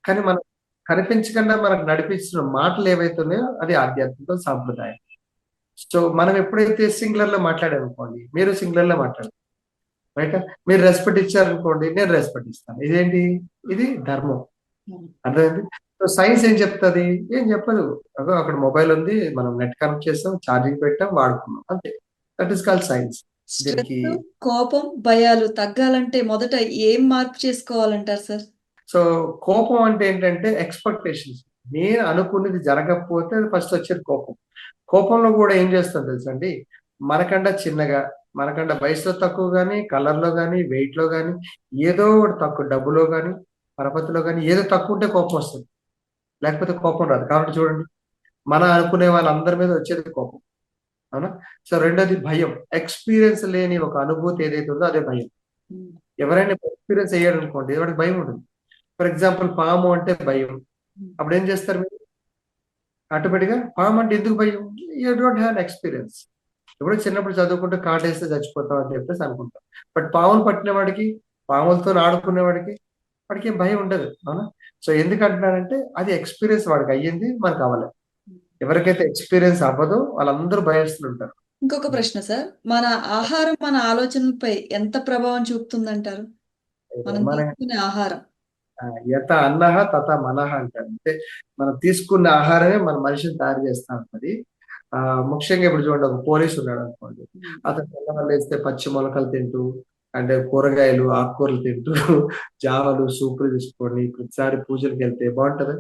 కానీ మనం కనిపించకుండా మనకు నడిపించిన మాటలు ఏవైతున్నాయో అది ఆధ్యాత్మిక సాంప్రదాయం. సో మనం ఎప్పుడైతే సింగులర్ లో మాట్లాడామనుకోండి, మీరు సింగులర్ లో మాట్లాడారు, రైట్? మీరు రెస్పెక్ట్ ఇచ్చారనుకోండి, నేను రెస్పెక్ట్ ఇస్తాను. ఇదేంటి? ఇది ధర్మం. అర్థమైంది. సో సైన్స్ ఏం చెప్తది? ఏం చెప్పదు. అగో అక్కడ మొబైల్ ఉంది. మనం నెట్ కనెక్ట్ చేసాం, ఛార్జింగ్ పెట్టాం, వాడుకున్నాం. అంతే. That is called science. దీనికి స్ట్రెస్, కోపం, భయాలు తగ్గాలంటే మొదట ఏం మార్పు చేసుకోవాలంటారు సార్? సో కోపం అంటే ఏంటంటే ఎక్స్‌పెక్టేషన్స్. నేను అనుకున్నది జరగకపోతే అది ఫస్ట్ వచ్చేది కోపం. కోపంలో కూడా ఏం చేస్తాం తెలుసండి? మనకంటే చిన్నగా, మనకంటే వయసులో తక్కువ గాని, కలర్‌లో గాని, వెయిట్‌లో గాని, ఏదో ఒకటి తక్కువ డబ్బులో గాని, పరపతిలో గాని ఏదో తక్కువ ఉంటే కోపం వస్తది. లేకపోతే కోపం రాదు. కాబట్టి చూడండి, మనం అనుకునే వాళ్ళందరి మీద వచ్చేది కోపం. అవునా? సో రెండోది భయం. ఎక్స్‌పీరియన్స్ లేని ఒక అనుభూతి ఏదైతే ఉందో అదే భయం. ఎవరైనా ఎక్స్‌పీరియన్స్ అయ్యారనుకోండి వాడికి భయం ఉంటుంది. ఫర్ ఎగ్జాంపుల్ పాము అంటే భయం. అప్పుడేం చేస్తారు మీరు? ఆటోమేటిక్‌గా పాము అంటే ఎందుకు భయం? You don't have an experience. ఎప్పుడో చిన్నప్పుడు చదువుకుంటే కాటేస్తే చచ్చిపోతాం అని చెప్పేసి అనుకుంటాం. బట్ పాముని పట్టిన వాడికి, పాములతోని ఆడుకునేవాడికి, వాడికేం భయం ఉండదు. అవునా? సో ఎందుకంటున్నానంటే అది ఎక్స్‌పీరియన్స్ వాడికి అయ్యింది, మనకు అవ్వలే. ఎవరికైతే ఎక్స్‌పీరియన్స్ అవ్వదో వాళ్ళందరూ భయస్తులుంటారు. ఇంకొక ప్రశ్న సార్. మన ఆహారం మన ఆలోచనలపై ఎంత ప్రభావం చూపుతుందంటారు? మనం మన తీసుకునే ఆహారం. యత అన్నః తథా మనః అంటారు. అంటే మనం తీసుకున్న ఆహారమే మన మనిషిని తయారు చేస్తా ఉంటది. ముఖ్యంగా ఇప్పుడు చూడండి, ఒక పోలీస్ ఉన్నాడు అనుకోండి. అతను తెల్లవారు లేస్తే పచ్చి మొలకలు తింటూ, అంటే కూరగాయలు, ఆకుకూరలు తింటూ, జావలు, సూపులు తీసుకొని ప్రతిసారి పూజలకెళ్తే బావుంటదా?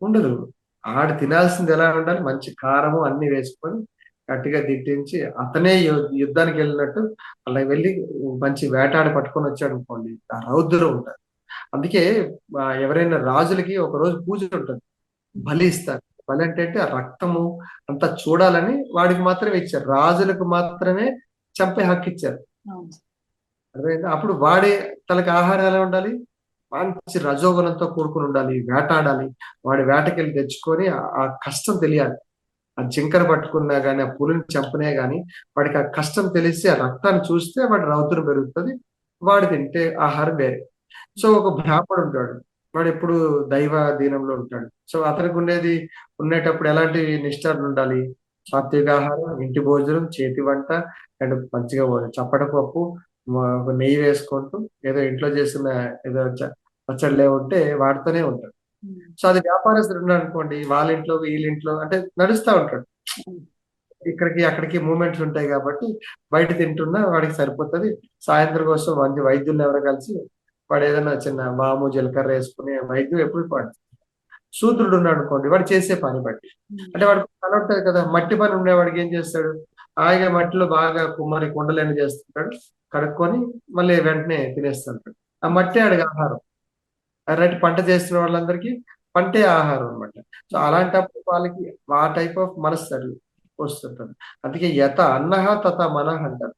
ఉండదు. ఆడు తినాల్సింది ఎలా ఉండాలి? మంచి కారము అన్నీ వేసుకొని గట్టిగా దిట్టించి అతనే యుద్ధానికెళ్ళినట్టు అలా వెళ్లి మంచి వేటాడి పట్టుకొనొచ్చాడనుకోండి, ఆ రౌద్రం ఉంటది. అందుకే ఎవరైనా రాజులకి ఒకరోజు పూజ ఉంటది. బలి ఇస్తారు. బలి అంటే ఆ రక్తము అంతా చూడాలని వాడికి మాత్రమే ఇచ్చారు. రాజులకు మాత్రమే చంపే హక్కిచ్చారు. అవును. అర్థమైందా? అప్పుడు వాడి తనకి ఆహారం ఎలా ఉండాలి? మంచి రజోగుణంతో కూడుకొని ఉండాలి. వేటాడాలి. వాడి వేటకెళ్ళి తెచ్చుకొని ఆ కష్టం తెలియాలి. ఆ జింకను పట్టుకున్నా గాని, ఆ పులిని చంపినా గాని, వాడికి ఆ కష్టం తెలిసి ఆ రక్తాన్ని చూస్తే వాడి రౌద్రం పెరుగుతది. వాడు తింటే ఆహారం వేరే. సో ఒక బ్రాహ్మడు ఉంటాడు. వాడెప్పుడు దైవ దీనంలో ఉంటాడు. సో అతనికి ఉండేటప్పుడు ఎలాంటి నిష్ఠలు ఉండాలి? సాత్విక ఆహారం, ఇంటి భోజనం, చేతి వంట అండ్ మంచిగా చప్పట పప్పు, నెయ్యి వేసుకుంటూ ఏదో ఇంట్లో చేసిన ఏదో పచ్చడిలే ఉంటే వాటితోనే ఉంటాడు. సో అది వ్యాపారస్తుడు ఉన్నాడనుకోండి, వాళ్ళ ఇంట్లో, వీళ్ళ ఇంట్లో అంటే నడుస్తా ఉంటాడు. ఇక్కడికి, అక్కడికి మూవ్‌మెంట్స్ ఉంటాయి గాబట్టి, బయట తింటున్నా వాడికి సరిపోతది. సాయంత్రం కోసం మంచి వైద్యుల్ని కలిసి వాడేదైనా చిన్న వాము, జీలకర్ర యేసుకునే వైద్యం ఎప్పుడు పాటిస్తాడు. శూద్రుడు ఉన్నాడనుకోండి, వాడు చేసే పని బట్టి. అంటే వాడికి పని ఉంటది కదా! మట్టి పని ఉండేవాడికి ఏం చేస్తాడు? హాయిగా మట్టిలో బాగా కుమ్మరి కుండలని చేస్తుంటాడు. కడుక్కొని మళ్ళీ వెంటనే తినేస్తుంటాడు. ఆ మట్టే ఆడికి ఆహారం. అలాంటి పంట చేస్తున్న వాళ్ళందరికీ పంటే ఆహారం అన్నమాట. సో అలాంటప్పుడు వాళ్ళకి ఆ టైప్ ఆఫ్ మనస్సు వస్తుంటది. అందుకే యత అన్నః తథా మనః అంటారు.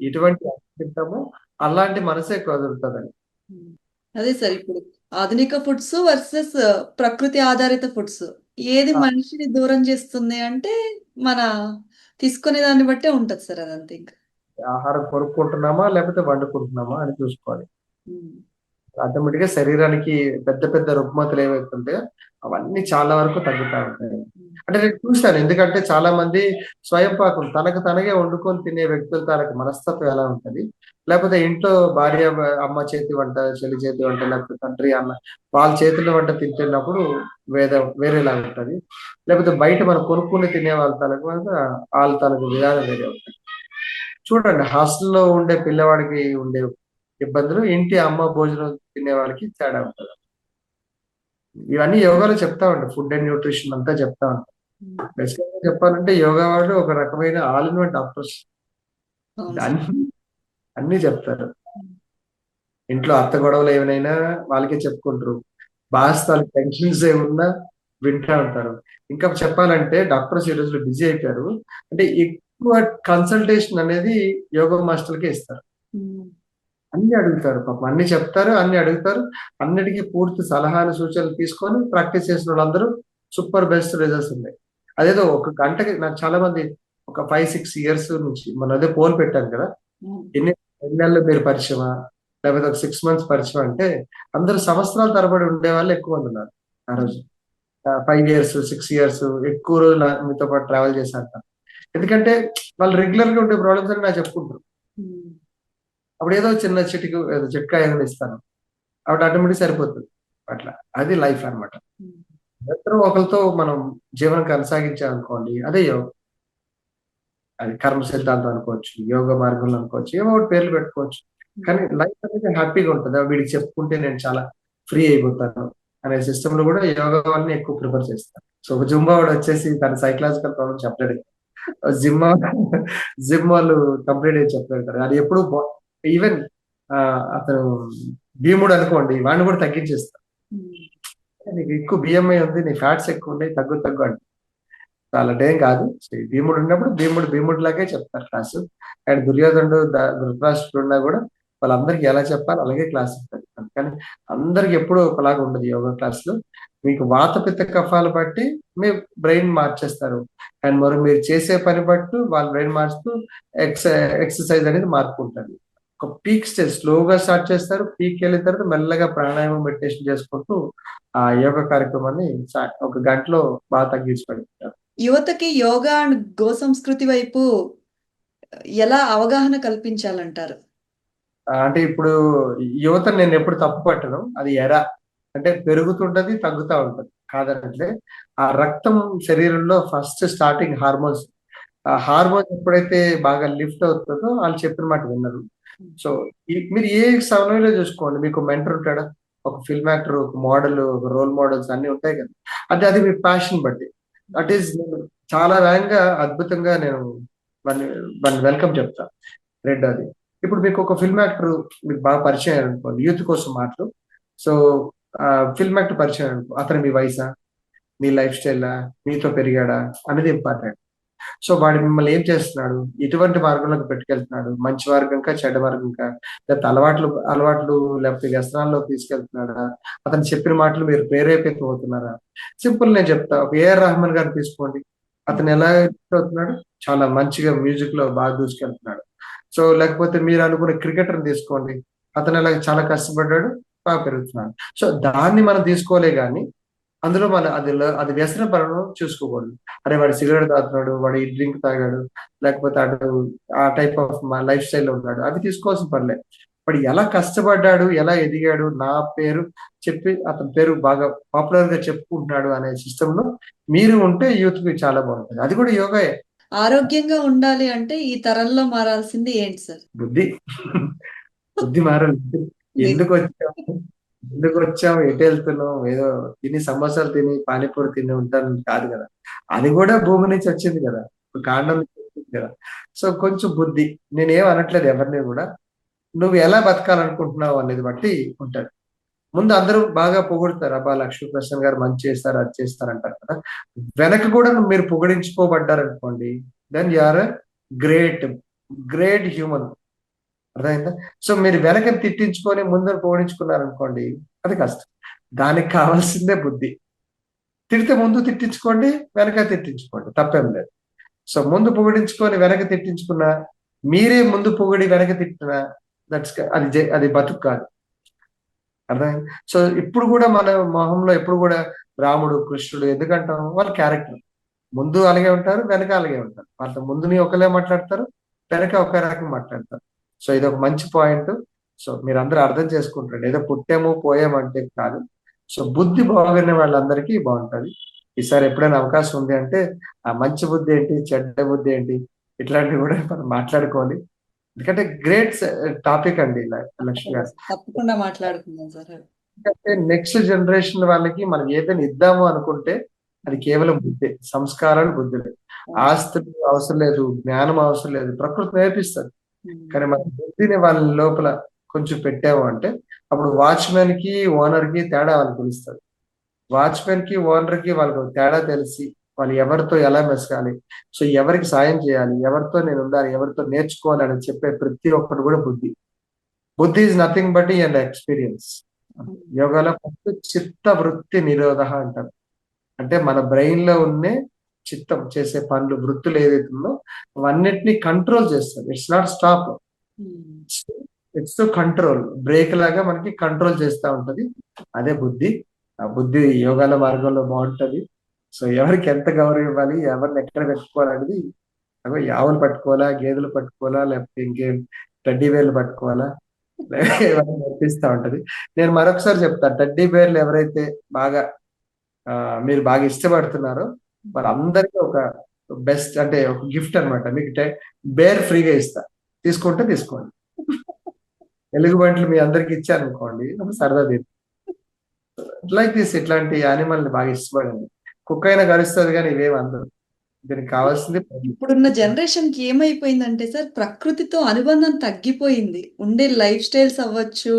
ఎటువంటి అన్నం తింటామో అలాంటి మనసే కదులుతదని. అదే సార్, ఇప్పుడు ఆధునిక ఫుడ్స్ వర్సెస్ ప్రకృతి ఆధారిత ఫుడ్స్. ఏది ఆ! మనిషిని దూరం చేస్తుంది అంటే, మన తీసుకునే దాన్ని బట్టే ఉంటది సార్ అదంతా ఇంకా. ఆహారం కొనుక్కుంటున్నామా? లేకపోతే వండుకుంటున్నామా అని చూసుకోవాలి. హ్మ్. ఆటోమేటిక్‌గా శరీరానికి పెద్ద పెద్ద రుగ్మతలు ఏవైతే ఉంటాయో అవన్నీ చాలా వరకు తగ్గుతా ఉంటాయి. అంటే నేను చూసాను. ఎందుకంటే చాలా మంది స్వయం పాకం తనకు తనగే వండుకొని తినే వ్యక్తుల తాలూకు మనస్తత్వం ఎలా ఉంటది? లేకపోతే ఇంట్లో భార్య, అమ్మ చేతి వంట, చెల్లి చేతి వంట, లేకపోతే తండ్రి, అన్న వాళ్ళ చేతుల వంట తింటున్నప్పుడు వేరేలాగా ఉంటది. లేకపోతే బయట మనం కొనుక్కొని తినే వాళ్ళ తాలూకు ఆళ్ళ తాలూకు విధానం వేరే ఉంటది. చూడండి, హాస్టల్‌లో ఉండే పిల్లవాడికి ఉండే ఇబ్బందులు, ఇంటి అమ్మ భోజనం తినే వాళ్ళకి తేడా ఉంటది. ఇవన్నీ యోగాలో చెప్తా ఉంటారు. ఫుడ్ అండ్ న్యూట్రిషన్ అంతా చెప్తా ఉంటారు. బేసికల్‌గా చెప్పాలంటే యోగా వాళ్ళు ఒక రకమైన ఆల్ ఇన్ వన్ డాక్టర్స్. అవును సార్. అన్ని అన్నీ చెప్తారు. ఇంట్లో అత్త గొడవలు ఏమైనా వాళ్ళకే చెప్పుకుంటారు. బాస్ తాలూకు టెన్షన్స్ ఏమున్నా వింటా ఉంటారు. ఇంకా చెప్పాలంటే డాక్టర్స్ ఈ రోజుల్లో బిజీ అయిపోయారు. అంటే ఎక్కువ కన్సల్టేషన్ అనేది యోగా మాస్టర్‌లకే ఇస్తారు. హ్మ్. అన్నీ అడుగుతారు పాపం. అన్నీ చెప్తారు, అన్నీ అడుగుతారు. అన్నిటికి పూర్తి సలహాలు, సూచనలు తీసుకొని ప్రాక్టీస్ చేసినోళ్ళందరూ సూపర్ బెస్ట్ రిజల్ట్స్ ఉన్నాయి. అదేదో ఒక గంటకి నాకు చాలా మంది ఒక 5, 6 ఇయర్స్ నుంచి మొన్న అదే పోల్ పెట్టాను కదా! హ్మ్. ఎన్ని ఎన్ని నెలలు మీరు పరిచయమా? లేకపోతే ఒక 6 మంత్స్ పరిచయం అంటే అందరూ సంవత్సరాల తరబడి ఉండేవాళ్ళు ఎక్కువ మంది ఉన్నారు ఆ రోజు. 5 ఇయర్స్, 6 ఇయర్స్ ఎక్కువ రోజులు మీతో పాటు ట్రావెల్ చేశారంట. ఎందుకంటే వాళ్ళు రెగ్యులర్‌గా ఉండే ప్రాబ్లమ్స్ అన్ని నాకు చెప్పుకుంటారు. హ్మ్. అప్పుడేదో చిన్న చిటికు ఏదో చిట్కా ఏదైనా ఇస్తాను. ఆవిడ ఆటోమేటిక్ సరిపోతది. అట్లా అది లైఫ్ అన్నమాట. ఎవరో ఒకరితో మనం జీవనం కొనసాగించామనుకోండి అదే యోగం. అది కర్మ సిద్ధాంతం అనుకోవచ్చు, యోగ మార్గంలో అనుకోవచ్చు, ఏవో ఒకటి పేర్లు పెట్టుకోవచ్చు. కానీ లైఫ్ అనేది హ్యాపీగా ఉంటుంది. వీడికి చెప్పుకుంటే నేను చాలా ఫ్రీ అయిపోతాను అనే సిస్టమ్ లో కూడా యోగా వాళ్ళని ఎక్కువ ప్రిఫర్ చేస్తాను. సో ఒక జుంబా వాడు వచ్చేసి తన సైకలాజికల్ ప్రాబ్లమ్ చెప్పలేడు. జిమ్ జిమ్ వాళ్ళు కంప్లీట్ అయ్యి చెప్పలేడు కదా. అది ఎప్పుడు ఈవెన్ అతను భీముడు అనుకోండి, వాడిని కూడా తగ్గించేస్తాను. నీకు ఎక్కువ బిఎంఐ ఉంది, నీ ఫ్యాట్స్ ఎక్కువ ఉన్నాయి, తగ్గు తగ్గు అంటే అలాంటి ఏం కాదు. భీముడు ఉన్నప్పుడు భీముడు లాగే చెప్తారు క్లాసు. అండ్ దుర్యోధనుడు ధృతరాష్ట్రుడు ఉన్నా కూడా వాళ్ళందరికీ ఎలా చెప్పాలి అలాగే క్లాస్ ఇస్తారు. కానీ అందరికి ఎప్పుడూ ఒకలాగా ఉండదు యోగా క్లాసులు. మీకు వాత పిత్త కఫాలు బట్టి మీ బ్రెయిన్ మార్చేస్తారు. అండ్ మరి మీరు చేసే పని బట్టి వాళ్ళ బ్రెయిన్ మార్చుతూ ఎక్సర్సైజ్ అనేది మార్పు ఉంటుంది. ఒక పీక్ స్టేజ్ స్లోగా స్టార్ట్ చేస్తారు. పీక్ వెళ్ళిన తర్వాత మెల్లగా ప్రాణాయామం మెడిటేషన్ చేసుకుంటూ ఆ యోగా కార్యక్రమాన్ని ఒక గంటలో బాగా తగ్గించి పెడతారు. యువతకి యోగా అండ్ గో సంస్కృతి వైపు ఎలా అవగాహన కల్పించాలంటారు? అంటే ఇప్పుడు యువత నేను ఎప్పుడు తప్పు పట్టను. అది ఎరా అంటే పెరుగుతుంటది, తగ్గుతా ఉంటది. కాదంటే ఆ రక్తం శరీరంలో ఫస్ట్ స్టార్టింగ్ హార్మోన్స్. ఆ హార్మోన్ ఎప్పుడైతే బాగా లిఫ్ట్ అవుతుందో వాళ్ళు చెప్పిన మాట విన్నారు. సో మీరు ఏ సమయంలో చూసుకోండి, మీకు మెంటర్ ఉంటాడా, ఒక ఫిల్మ్ యాక్టర్, ఒక మోడల్, ఒక రోల్ మోడల్స్ అన్ని ఉంటాయి కదా. అంటే అది మీ ప్యాషన్ బట్టి. దట్ ఈస్ నేను చాలా వేగంగా అద్భుతంగా నేను వాళ్ళని వెల్కమ్ చెప్తా. రెండోది, ఇప్పుడు మీకు ఒక ఫిల్మ్ యాక్టర్ మీకు బాగా పరిచయం అయ్యారు అనుకోండి, యూత్ కోసం మాటలు. సో ఫిల్మ్ యాక్టర్ పరిచయం అనుకో, అతను మీ వయసా, మీ లైఫ్ స్టైలా, మీతో పెరిగాడా అనేది ఇంపార్టెంట్. సో వాడు మిమ్మల్ని ఏం చేస్తున్నాడు, ఎటువంటి మార్గంలోకి పెట్టుకెళ్తున్నాడు, మంచి మార్గంకా చెడ్డ మార్గంకా, లేకపోతే అలవాట్లు లేకపోతే వ్యసనాల్లో తీసుకెళ్తున్నాడా, అతను చెప్పిన మాటలు మీరు ప్రేరేపితం అవుతున్నారా. సింపుల్ నేను చెప్తా, ఒక ఏఆర్ రెహమాన్ గారిని తీసుకోండి. అతను ఎలా అవుతున్నాడు, చాలా మంచిగా మ్యూజిక్ లో బాగా దూసుకెళ్తున్నాడు. సో లేకపోతే మీరు అనుకున్న క్రికెటర్ తీసుకోండి, అతను ఎలా చాలా కష్టపడ్డాడు, బాగా పెరుగుతున్నాడు. సో దాన్ని మనం తీసుకోలే గాని అందులో మన అది వ్యసన పరం చూసుకోకూడదు. అరే వాడు సిగరెట్ తాగుతున్నాడు, వాడు ఈ డ్రింక్ తాగాడు, లేకపోతే అటు ఆ టైప్ ఆఫ్ లైఫ్ స్టైల్ ఉన్నాడు, అవి తీసుకోవాల్సిన పనిలే. వాడు ఎలా కష్టపడ్డాడు, ఎలా ఎదిగాడు, నా పేరు చెప్పి అతని పేరు బాగా పాపులర్ గా చెప్పుకుంటున్నాడు అనే సిస్టమ్ లో మీరు ఉంటే యూత్ కి చాలా బాగుంటుంది. అది కూడా యోగాయే. ఆరోగ్యంగా ఉండాలి అంటే ఈ తరంలో మారాల్సింది ఏంటి సార్? బుద్ధి బుద్ధి మారాలి. ఎందుకు వచ్చాము, ఎటు వెళ్తున్నాం, ఏదో తిని సమోసాలు తిని పానీపూరి తిని ఉంటాను కాదు కదా. అది కూడా భూమి నుంచి వచ్చింది కదా, ఒక కాండం నుంచి వచ్చింది కదా. సో కొంచెం బుద్ధి, నేనేం అనట్లేదు ఎవరిని కూడా, నువ్వు ఎలా బతకాలనుకుంటున్నావు అనేది బట్టి ఉంటాడు. ముందు అందరూ బాగా పొగుడుతారు, అబ్బా లక్ష్మీప్రసన్న గారు మంచి చేస్తారు, అది చేస్తారు అంటారు కదా. వెనక కూడా మీరు పొగిడించుకోబడ్డారనుకోండి, then you are great great human. అర్థమైందా. సో మీరు వెనక తిట్టించుకొని ముందర పొగిడించుకున్నారనుకోండి, అది కష్టం. దానికి కావాల్సిందే బుద్ధి. తిడితే ముందు తిట్టించుకోండి, వెనక తిట్టించుకోండి, తప్పేం లేదు. సో ముందు పొగిడించుకొని వెనక తిట్టించుకున్నా, మీరే ముందు పొగిడి వెనక తిట్టినా అది బతుకు కాదు. అర్థమైంది. సో ఇప్పుడు కూడా మన మొహంలో ఎప్పుడు కూడా రాముడు, కృష్ణుడు ఎందుకంటాం, వాళ్ళ క్యారెక్టర్. ముందు అలాగే ఉంటారు, వెనక అలాగే ఉంటారు. వాళ్ళ ముందుని ఒకలే మాట్లాడతారు, వెనక ఒక రకం మాట్లాడతారు. సో ఇది ఒక మంచి పాయింట్. సో మీరు అందరూ అర్థం చేసుకుంటారు, ఏదో పుట్టాము పోయాము అంటే కాదు. సో బుద్ధి బాగున్న వాళ్ళందరికీ బాగుంటది. ఈసారి ఎప్పుడైనా అవకాశం ఉంది అంటే ఆ మంచి బుద్ధి ఏంటి, చెడ్డ బుద్ధి ఏంటి, ఇట్లాంటివి కూడా మనం మాట్లాడుకోవాలి. ఎందుకంటే గ్రేట్ టాపిక్ అండి లక్ష్మి గారు. తప్పకుండా మాట్లాడుకుందాం సార్. ఎందుకంటే నెక్స్ట్ జనరేషన్ వాళ్ళకి మనం ఏదైనా ఇద్దాము అనుకుంటే అది కేవలం బుద్ధి, సంస్కారాలు, బుద్ధులే. ఆస్తులు అవసరం లేదు, జ్ఞానం అవసరం లేదు, ప్రకృతి నేర్పిస్తుంది. కానీ మన బుద్ధిని వాళ్ళ లోపల కొంచెం పెట్టాము అంటే అప్పుడు వాచ్మెన్ కి ఓనర్ కి తేడా వాళ్ళకి తెలుస్తుంది. వాచ్మెన్ కి ఓనర్ కి వాళ్ళకి తేడా తెలిసి వాళ్ళు ఎవరితో ఎలా మెసగాలి, సో ఎవరికి సాయం చేయాలి, ఎవరితో నేను ఉండాలి, ఎవరితో నేర్చుకోవాలి అని చెప్పే ప్రతి ఒక్కటి కూడా బుద్ధి. బుద్ధి is nothing but and experience. యోగాలో ఫస్ట్ చిత్త వృత్తి నిరోధ అంటారు. అంటే మన బ్రెయిన్ లో ఉన్న చిత్తం చేసే పనులు, వృత్తులు ఏదైతే ఉందో అవన్నిటిని కంట్రోల్ చేస్తారు. It's not stop, it's to control. Break లాగా మనకి కంట్రోల్ చేస్తూ ఉంటది, అదే బుద్ధి. ఆ బుద్ధి యోగాల మార్గంలో బాగుంటది. సో ఎవరికి ఎంత గౌరవం ఇవ్వాలి, ఎవరిని ఎక్కడ పెట్టుకోవాలనేది, ఆవులు పట్టుకోవాలా, గేదెలు పట్టుకోవాలా, లేకపోతే ఇంకేం టెడ్డీ వేలు పట్టుకోవాలా, ఇవన్నీ నేర్పిస్తా ఉంటది. నేను మరొకసారి చెప్తాను, టెడ్డీ బేర్లు ఎవరైతే బాగా మీరు బాగా ఇష్టపడుతున్నారో వాళ్ళందరికీ ఒక బెస్ట్ అంటే ఒక గిఫ్ట్ అనమాట. మీకు బేర్ ఫ్రీగా ఇస్తా, తీసుకుంటే తీసుకోండి. ఎలుగుబంట్లు మీ అందరికి ఇచ్చారనుకోండి, సరదా తీరు. లైక్ దిస్, ఇట్లాంటి యానిమల్ ని బాగా ఇష్టపడండి. కుక్క అయినా కలుస్తుంది కానీ ఇవేమి అందరు. దీనికి కావాల్సింది ఇప్పుడున్న జనరేషన్కి ఏమైపోయిందంటే సార్, ప్రకృతితో అనుబంధం తగ్గిపోయింది. ఉండే లైఫ్ స్టైల్స్ అవ్వచ్చు,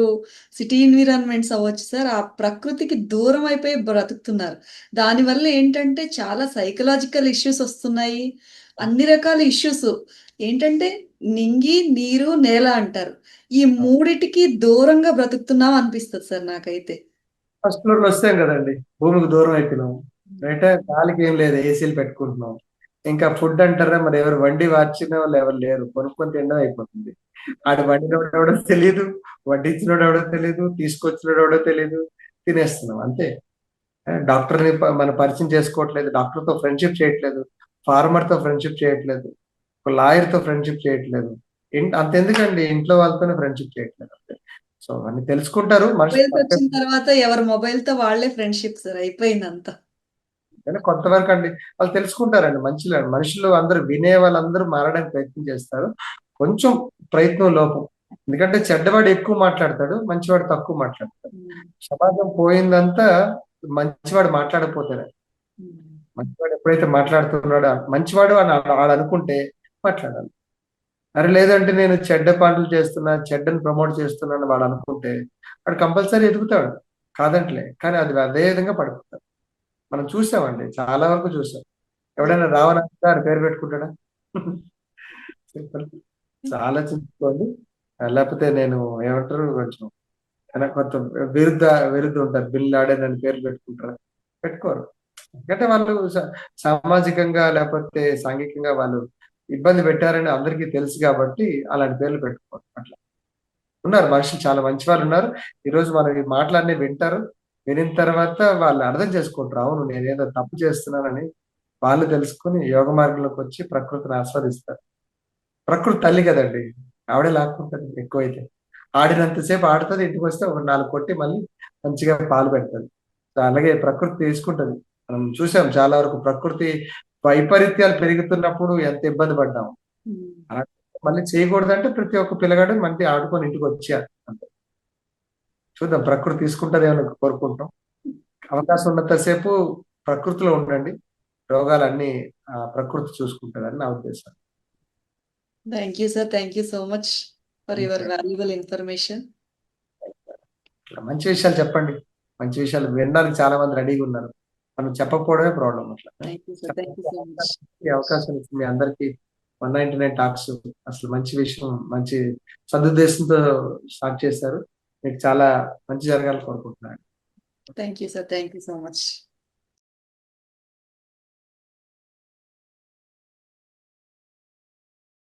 సిటీ ఎన్విరాన్మెంట్స్ అవ్వచ్చు సార్, ఆ ప్రకృతికి దూరం అయిపోయి బ్రతుకుతున్నారు. దానివల్ల ఏంటంటే చాలా సైకలాజికల్ ఇష్యూస్ వస్తున్నాయి. అన్ని రకాల ఇష్యూస్ ఏంటంటే నింగి, నీరు, నేల అంటారు. ఈ మూడిటికి దూరంగా బ్రతుకుతున్నాం అనిపిస్తుంది సార్ నాకైతే. ఫస్ట్ ఫ్లోర్ లో వస్తాం కదండి, భూమికి దూరం అయిపోయినాం. అంటే గాలికి ఏం లేదు, ఏసీలు పెట్టుకుంటున్నాం. ఇంకా ఫుడ్ అంటారా, మరి ఎవరు వండి వార్చిన వాళ్ళు ఎవరు లేరు, కొనుక్కొని తినడం అయిపోతుంది. ఆడు వండినోడు ఎవడో తెలియదు, వడ్డించినోడు ఎవడో తెలియదు, తీసుకొచ్చినోడు ఎవడో తెలియదు, తినేస్తున్నాం అంతే. డాక్టర్ని మనం పరిచయం చేసుకోవట్లేదు, డాక్టర్ తో ఫ్రెండ్షిప్ చేయట్లేదు, ఫార్మర్ తో ఫ్రెండ్షిప్ చేయట్లేదు, ఒక లాయర్ తో ఫ్రెండ్షిప్ చేయట్లేదు. అంతెందుకండి, ఇంట్లో వాళ్ళతోనే ఫ్రెండ్షిప్ చేయట్లేదు అంతే. సో అన్ని తెలుసుకుంటారు మనిషి. మొబైల్స్ వచ్చిన తర్వాత ఎవరి మొబైల్ తో వాళ్ళే ఫ్రెండ్షిప్ సార్ అయిపోయిందంతా. కానీ కొంతవరకు అండి వాళ్ళు తెలుసుకుంటారండి. మనుషులు అందరూ వినే వాళ్ళందరూ మారడానికి ప్రయత్నం చేస్తారు. కొంచెం ప్రయత్నం లోపం. ఎందుకంటే చెడ్డవాడు ఎక్కువ మాట్లాడతాడు, మంచివాడు తక్కువ మాట్లాడతాడు. సమాజం పోయిందంతా మంచివాడు మాట్లాడకపోతేనే. మంచివాడు ఎప్పుడైతే మాట్లాడుతున్నాడో, మంచివాడు అని వాడు అనుకుంటే మాట్లాడాలి. అరే లేదంటే నేను చెడ్డ పనులు చేస్తున్నా, చెడ్డను ప్రమోట్ చేస్తున్నాను వాడు అనుకుంటే వాడు కంపల్సరీ ఎదుగుతాడు, కాదంటలే. కానీ అది అదే విధంగా పడిపోతాడు. మనం చూసామండి, చాలా వరకు చూసాం. ఎవడైనా రావణాసురుడు గారి పేరు పెట్టుకుంటాడా? సింపుల్. ఆలోచించుకోండి. లేకపోతే నేను ఏమంటారు, కొంచెం కొంత విరుద్ధ విరుద్ధ ఉంటారు, బిల్ లాడేనని పేర్లు పెట్టుకుంటారా? పెట్టుకోరు. ఎందుకంటే వాళ్ళు సామాజికంగా లేకపోతే సాంఘికంగా వాళ్ళు ఇబ్బంది పెట్టారని అందరికీ తెలుసు కాబట్టి అలాంటి పేర్లు పెట్టుకోరు. అట్లా ఉన్నారు మనుషులు, చాలా మంచి వాళ్ళు ఉన్నారు. ఈరోజు మన ఈ మాటలన్నీ వింటారు. వినిన తర్వాత వాళ్ళు అర్థం చేసుకుంటారు, అవును నేనేదో తప్పు చేస్తున్నానని. వాళ్ళు తెలుసుకుని యోగ మార్గంలోకి వచ్చి ప్రకృతిని ఆస్వాదిస్తారు. ప్రకృతి తల్లి కదండి, ఆవిడే లాక్కుంటది ఎక్కువైతే. ఆడినంతసేపు ఆడుతుంది, ఇంటికి వస్తే ఒక 4 కొట్టి మళ్ళీ మంచిగా పాలు పెడుతుంది. సో అలాగే ప్రకృతి తీసుకుంటది. మనం చూసాం చాలా వరకు ప్రకృతి వైపరీత్యాలు పెరుగుతున్నప్పుడు ఎంత ఇబ్బంది పడ్డాము. అలా మళ్ళీ చేయకూడదంటే ప్రతి ఒక్క పిల్లగాడు మంచి ఆడుకొని ఇంటికి వచ్చారు అంతే. చూద్దాం, ప్రకృతి తీసుకుంటదేమో కోరుకుంటాం. అవకాశం ఉన్నంతసేపు ప్రకృతిలో ఉండండి, రోగాలన్నీ ప్రకృతి చూసుకుంటుందని నా ఉద్దేశం. Thank you sir, thank you so much for your valuable information. మంచి విషయాలు చెప్పండి, మంచి విషయాలు వినడానికి చాలా మంది రెడీగా ఉన్నారు. మనం చెప్పకపోవడమే ప్రాబ్లం. అట్లా thank you sir, thank you so much. ఈ అవకాశం ఇచ్చి మీ అందరికి 199 టాక్స్ అసలు మంచి విషయం, మంచి సదుద్దేశంతో స్టార్ట్ చేశారు. మీకు చాలా మంచి జరగాలని కోరుకుంటున్నాను. Thank you sir, thank you so much.